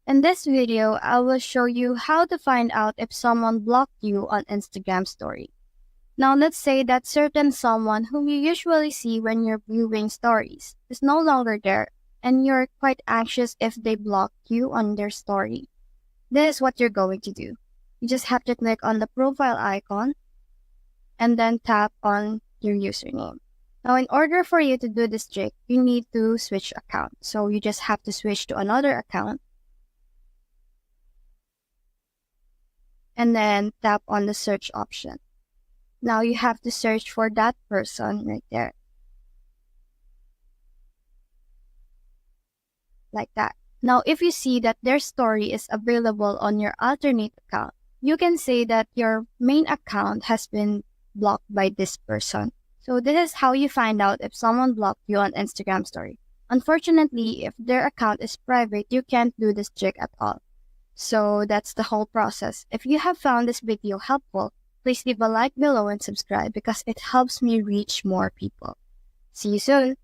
In this video, I will show you how to find out if someone blocked you on Instagram story. Now let's say that certain someone whom you usually see when you're viewing stories is no longer there and you're quite anxious if they blocked you on their story. This is what you're going to do. You just have to click on the profile icon and then tap on your username. Now in order for you to do this trick, you need to switch account. So you just have to switch to another account and then tap on the search option. Now you have to search for that person right there. Like that. Now if you see that their story is available on your alternate account, you can say that your main account has been blocked by this person. So this is how you find out if someone blocked you on Instagram story. Unfortunately, if their account is private, you can't do this trick at all. So that's the whole process. If you have found this video helpful, please leave a like below and subscribe because it helps me reach more people. See you soon!